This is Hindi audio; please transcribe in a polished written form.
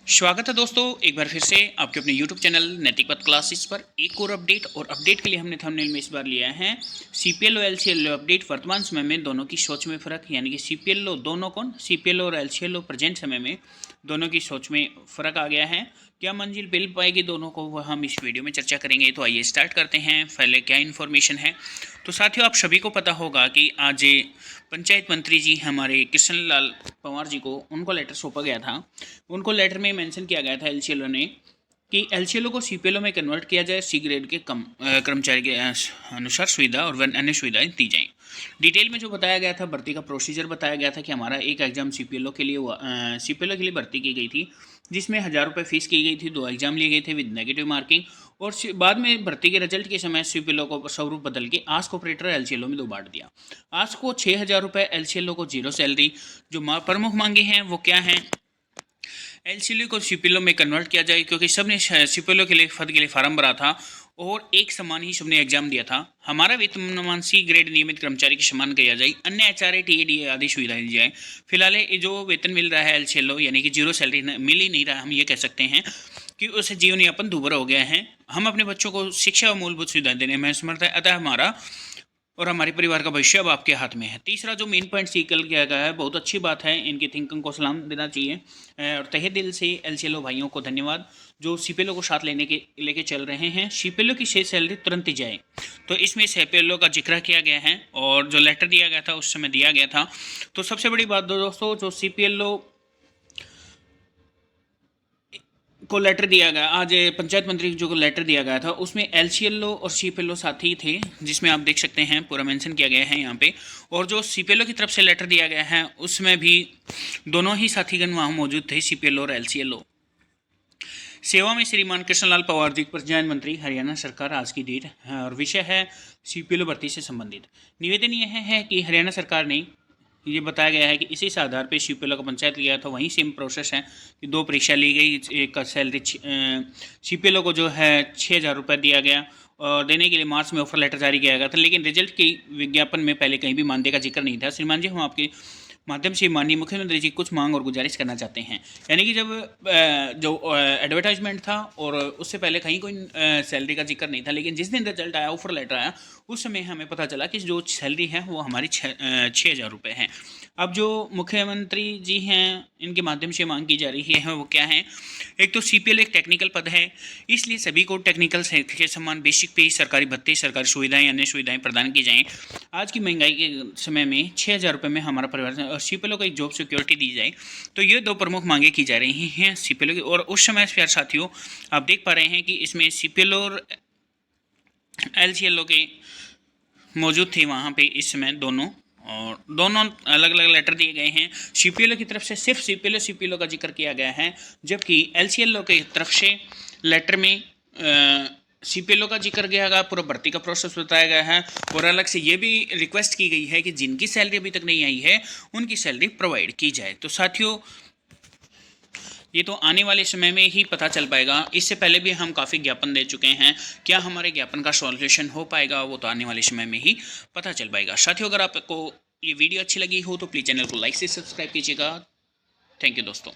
स्वागत है दोस्तों, एक बार फिर से आपके अपने YouTube चैनल नैतिक पथ क्लासेस पर एक और अपडेट के लिए हमने थंबनेल में इस बार लिया है CPLO LCLO अपडेट। वर्तमान समय में दोनों की सोच में फ़र्क, यानी कि CPLO दोनों कौन CPLO और LCLO प्रेजेंट समय में दोनों की सोच में फ़र्क आ गया है। क्या मंजिल मिल पाएगी दोनों को, वह हम इस वीडियो में चर्चा करेंगे। तो आइए स्टार्ट करते हैं। पहले क्या इन्फॉर्मेशन है, तो साथियों आप सभी को पता होगा कि आज पंचायत मंत्री जी हमारे कृष्ण लाल पंवार जी को उनको लेटर सौंपा गया था। उनको लेटर में मेंशन किया गया था LCLO ने कि LCLO को CPLO में कन्वर्ट किया जाए, C ग्रेड के कम कर्मचारी के अनुसार सुविधा और अन्य सुविधाएं दी जाएं। डिटेल में जो बताया गया था, भर्ती का प्रोसीजर बताया गया था कि हमारा एक एग्जाम CPLO के लिए CPLO के लिए भर्ती की गई थी, जिसमें 1000 रुपये फीस की गई थी। 2 एग्जाम लिए गए थे विद नेगेटिव मार्किंग, और बाद में भर्ती के रिजल्ट के समय CPLO को स्वरूप बदल के आस्क ऑपरेटर LCLO में 2 बांट दिया। आस्क को 6000 रुपये, LCLO को 0 सैलरी। जो प्रमुख मांगे हैं वो क्या हैं? LCLO को CPLO में कन्वर्ट किया जाए, क्योंकि सबने CPLO के लिए पद के लिए फार्म भरा था और एक समान ही सबने एग्जाम दिया था। हमारा वेतनमान C ग्रेड नियमित कर्मचारी के समान किया जाए, अन्य HRA TADA आदि सुविधाएं दी जाए। फिलहाल जो वेतन मिल रहा है LCLO, यानी कि 0 सैलरी मिल ही नहीं रहा, हम ये कह सकते हैं कि उसे जीवन यापन दूभर हो गया है। हम अपने बच्चों को शिक्षा और मूलभूत सुविधाएं देने में समर्थ है, अतः हमारा और हमारे परिवार का भविष्य अब आपके हाथ में है। तीसरा जो मेन पॉइंट सीकल किया गया है, बहुत अच्छी बात है, इनकी थिंकिंग को सलाम देना चाहिए और तहे दिल से LCLO भाइयों को धन्यवाद जो CPLO को साथ लेके चल रहे हैं। CPLO की 6 सैलरी तुरंत ही जाए, तो इसमें CPLO का जिक्र किया गया है और जो लेटर दिया गया था उस समय दिया गया था। तो सबसे बड़ी बात दोस्तों, जो CPLO को लेटर दिया गया, आज पंचायत मंत्री को जो लेटर दिया गया था उसमें LCLO और CPLO साथ ही थे, जिसमें आप देख सकते हैं पूरा मेंशन किया गया है यहाँ पे। और जो CPLO की तरफ से लेटर दिया गया है उसमें भी दोनों ही साथीगण वहाँ मौजूद थे, CPLO और LCLO। सेवा में श्रीमान कृष्णलाल पंवार जी, पंचायत मंत्री, हरियाणा सरकार, आज की डेट, और विषय है CPLO भर्ती से संबंधित। निवेदन यह है कि हरियाणा सरकार ने ये बताया गया है कि इसी से आधार पर CPLO का पंचायत लिया था, वहीं सेम प्रोसेस है कि 2 परीक्षा ली गई, एक का सैलरी CPLO को जो है 6000 रुपये दिया गया और देने के लिए मार्च में ऑफर लेटर जारी किया गया था, लेकिन रिजल्ट के विज्ञापन में पहले कहीं भी मानदेय का जिक्र नहीं था। श्रीमान जी, हम आपके माध्यम से माननीय मुख्यमंत्री जी कुछ मांग और गुजारिश करना चाहते हैं। यानी कि जब जो एडवर्टाइजमेंट था और उससे पहले कहीं कोई सैलरी का जिक्र नहीं था, लेकिन जिस दिन रिजल्ट आया, ऑफर लेटर आया, उस समय हमें पता चला कि जो सैलरी है वो हमारी 6000 रुपये है। अब जो मुख्यमंत्री जी हैं, इनके माध्यम से मांग की जा रही है वो क्या है? एक तो CPLO एक टेक्निकल पद है, इसलिए सभी को टेक्निकल के समान बेसिक पे सरकारी भत्ते, सरकारी सुविधाएं, अन्य सुविधाएं प्रदान की जाएँ। आज की महंगाई के समय में 6000 रुपये में हमारा परिवार और CPLO को एक जॉब सिक्योरिटी दी जाए, तो ये 2 प्रमुख मांगे की जा रही हैं CPLO की। और उस समय प्यार साथियों आप देख पा रहे हैं कि इसमें CPLO और LCLO के मौजूद थे वहाँ पे इस समय दोनों, और दोनों अलग अलग लेटर दिए गए हैं। CPLO की तरफ से सिर्फ CPLO का जिक्र किया गया है, जबकि LCLO की तरफ से लेटर में CPLO का जिक्र किया गया, पूरा भर्ती का प्रोसेस बताया गया है, और अलग से ये भी रिक्वेस्ट की गई है कि जिनकी सैलरी अभी तक नहीं आई है उनकी सैलरी प्रोवाइड की जाए। तो साथियों ये तो आने वाले समय में ही पता चल पाएगा, इससे पहले भी हम काफ़ी ज्ञापन दे चुके हैं। क्या हमारे ज्ञापन का सॉल्यूशन हो पाएगा, वो तो आने वाले समय में ही पता चल पाएगा। साथियों, अगर आपको ये वीडियो अच्छी लगी हो तो प्लीज़ चैनल को लाइक से सब्सक्राइब कीजिएगा। थैंक यू दोस्तों।